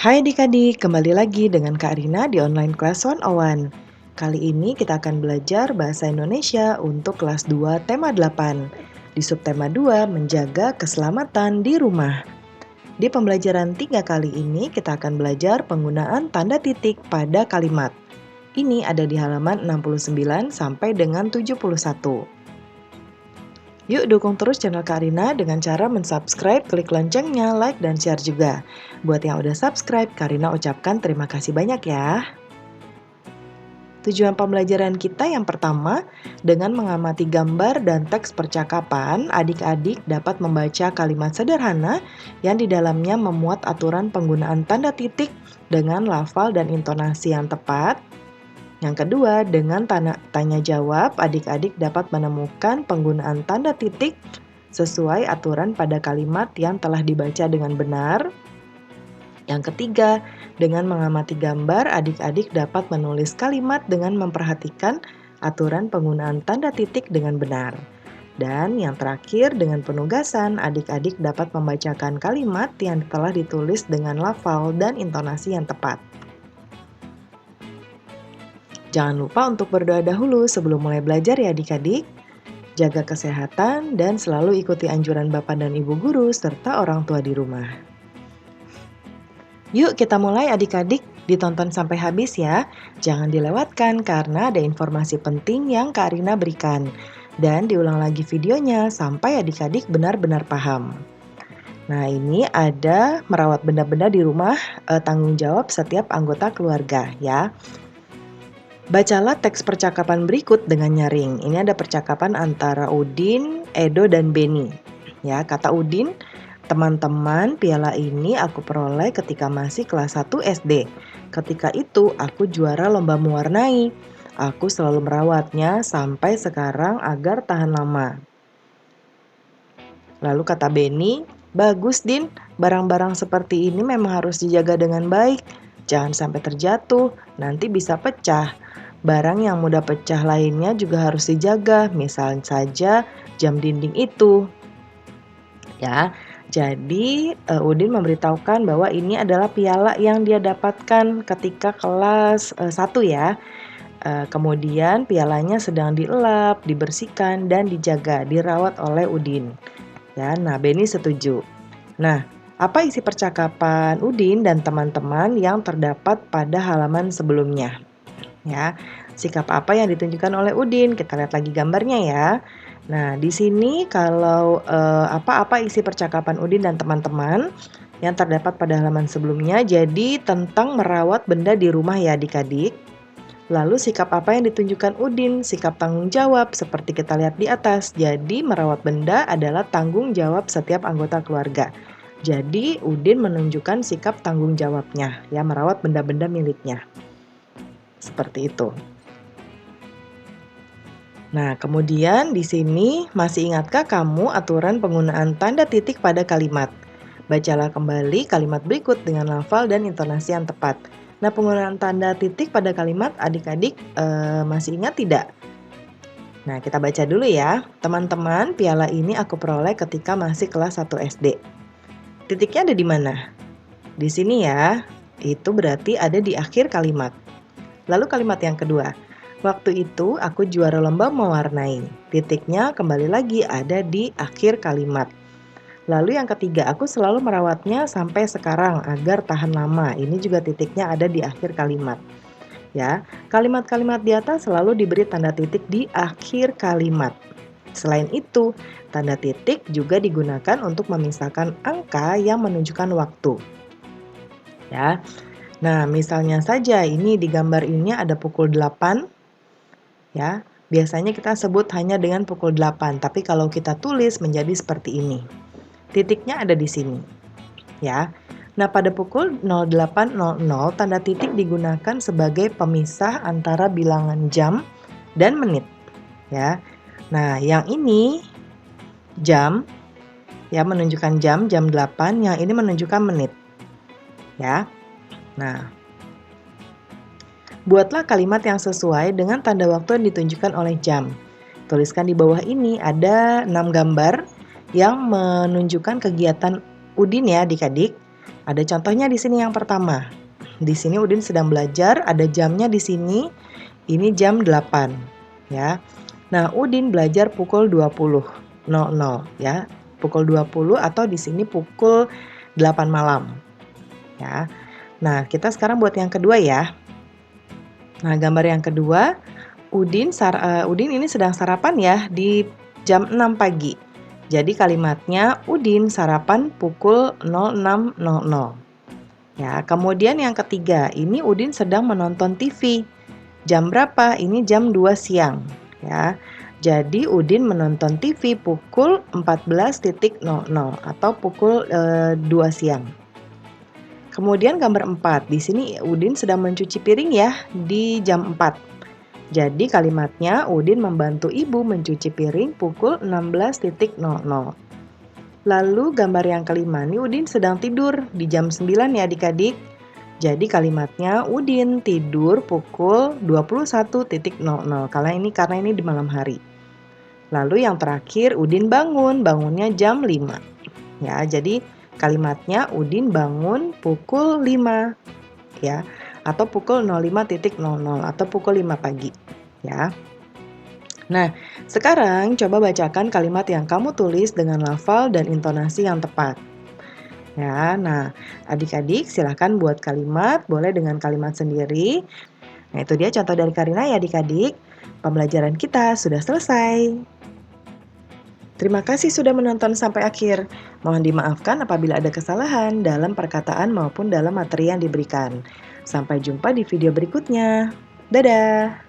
Hai adik-adik, kembali lagi dengan Kak Rina di online Class 101. Kali ini kita akan belajar Bahasa Indonesia untuk kelas 2 tema 8. Di subtema 2, menjaga keselamatan di rumah. Di pembelajaran 3 kali ini kita akan belajar penggunaan tanda titik pada kalimat. Ini ada di halaman 69 sampai dengan 71. Yuk dukung terus channel Kak Rina dengan cara mensubscribe, klik loncengnya, like, dan share juga. Buat yang udah subscribe, Kak Rina ucapkan terima kasih banyak ya. Tujuan pembelajaran kita yang pertama, dengan mengamati gambar dan teks percakapan, adik-adik dapat membaca kalimat sederhana yang di dalamnya memuat aturan penggunaan tanda titik dengan lafal dan intonasi yang tepat. Yang kedua, dengan tanya jawab, adik-adik dapat menemukan penggunaan tanda titik sesuai aturan pada kalimat yang telah dibaca dengan benar. Yang ketiga, dengan mengamati gambar, adik-adik dapat menulis kalimat dengan memperhatikan aturan penggunaan tanda titik dengan benar. Dan yang terakhir, dengan penugasan, adik-adik dapat membacakan kalimat yang telah ditulis dengan lafal dan intonasi yang tepat. Jangan lupa untuk berdoa dahulu sebelum mulai belajar ya adik-adik. Jaga kesehatan dan selalu ikuti anjuran Bapak dan Ibu guru serta orang tua di rumah. Yuk kita mulai adik-adik, ditonton sampai habis ya. Jangan dilewatkan karena ada informasi penting yang Kak Rina berikan. Dan diulang lagi videonya sampai adik-adik benar-benar paham. Nah ini ada merawat benda-benda di rumah, tanggung jawab setiap anggota keluarga ya. Bacalah teks percakapan berikut dengan nyaring. Ini ada percakapan antara Udin, Edo, dan Beni. Ya, kata Udin, teman-teman, piala ini aku peroleh ketika masih kelas 1 SD. Ketika itu aku juara lomba mewarnai. Aku selalu merawatnya sampai sekarang agar tahan lama. Lalu kata Beni, bagus Din, barang-barang seperti ini memang harus dijaga dengan baik. Jangan sampai terjatuh, nanti bisa pecah. Barang yang mudah pecah lainnya juga harus dijaga, misalnya saja jam dinding itu. Ya, jadi Udin memberitahukan bahwa ini adalah piala yang dia dapatkan ketika kelas 1 ya. Kemudian pialanya sedang dielap, dibersihkan, dan dijaga, dirawat oleh Udin. Ya, nah Beni setuju. Nah, apa isi percakapan Udin dan teman-teman yang terdapat pada halaman sebelumnya? Ya, sikap apa yang ditunjukkan oleh Udin? Kita lihat lagi gambarnya ya. Nah, di sini kalau apa isi percakapan Udin dan teman-teman yang terdapat pada halaman sebelumnya, jadi tentang merawat benda di rumah ya adik-adik. Lalu sikap apa yang ditunjukkan Udin? Sikap tanggung jawab seperti kita lihat di atas. Jadi merawat benda adalah tanggung jawab setiap anggota keluarga. Jadi Udin menunjukkan sikap tanggung jawabnya ya, merawat benda-benda miliknya. Seperti itu. Nah, kemudian di sini masih ingatkah kamu aturan penggunaan tanda titik pada kalimat? Bacalah kembali kalimat berikut dengan lafal dan intonasi yang tepat. Nah, penggunaan tanda titik pada kalimat adik-adik masih ingat tidak? Nah, kita baca dulu ya. Teman-teman, piala ini aku peroleh ketika masih kelas 1 SD. Titiknya ada di mana? Di sini ya. Itu berarti ada di akhir kalimat. Lalu kalimat yang kedua, waktu itu aku juara lomba mewarnai. Titiknya kembali lagi ada di akhir kalimat. Lalu yang ketiga, aku selalu merawatnya sampai sekarang agar tahan lama. Ini juga titiknya ada di akhir kalimat. Ya, kalimat-kalimat di atas selalu diberi tanda titik di akhir kalimat. Selain itu, tanda titik juga digunakan untuk memisahkan angka yang menunjukkan waktu. Ya. Nah, misalnya saja ini di gambar ini ada pukul 8, ya. Biasanya kita sebut hanya dengan pukul 8, tapi kalau kita tulis menjadi seperti ini. Titiknya ada di sini, ya. Nah, pada pukul 08.00 tanda titik digunakan sebagai pemisah antara bilangan jam dan menit, ya. Nah, yang ini jam, ya menunjukkan jam 8, yang ini menunjukkan menit, ya. Nah, buatlah kalimat yang sesuai dengan tanda waktu yang ditunjukkan oleh jam. Tuliskan di bawah ini ada 6 gambar yang menunjukkan kegiatan Udin ya adik-adik. Ada contohnya di sini yang pertama. Di sini Udin sedang belajar, ada jamnya di sini. Ini jam 8, ya. Nah, Udin belajar pukul 20.00 ya. Pukul 20 atau di sini pukul 8 malam, ya. Nah, kita sekarang buat yang kedua ya. Nah, gambar yang kedua, Udin ini sedang sarapan ya di jam 6 pagi. Jadi kalimatnya Udin sarapan pukul 06.00. Ya, kemudian yang ketiga, ini Udin sedang menonton TV. Jam berapa? Ini jam 2 siang, ya. Jadi Udin menonton TV pukul 14.00 atau pukul 2 siang. Kemudian gambar 4, di sini Udin sedang mencuci piring ya di jam 4. Jadi kalimatnya Udin membantu ibu mencuci piring pukul 16.00. Lalu gambar yang kelima nih Udin sedang tidur di jam 9 ya adik-adik. Jadi kalimatnya Udin tidur pukul 21.00 karena ini di malam hari. Lalu yang terakhir Udin bangunnya jam 5. Ya, jadi kalimatnya Udin bangun pukul 5 ya atau pukul 05.00 atau pukul 5 pagi ya. Nah, sekarang coba bacakan kalimat yang kamu tulis dengan lafal dan intonasi yang tepat. Ya, nah adik-adik silahkan buat kalimat, boleh dengan kalimat sendiri. Nah, itu dia contoh dari Karina ya adik-adik. Pembelajaran kita sudah selesai. Terima kasih sudah menonton sampai akhir. Mohon dimaafkan apabila ada kesalahan dalam perkataan maupun dalam materi yang diberikan. Sampai jumpa di video berikutnya. Dadah!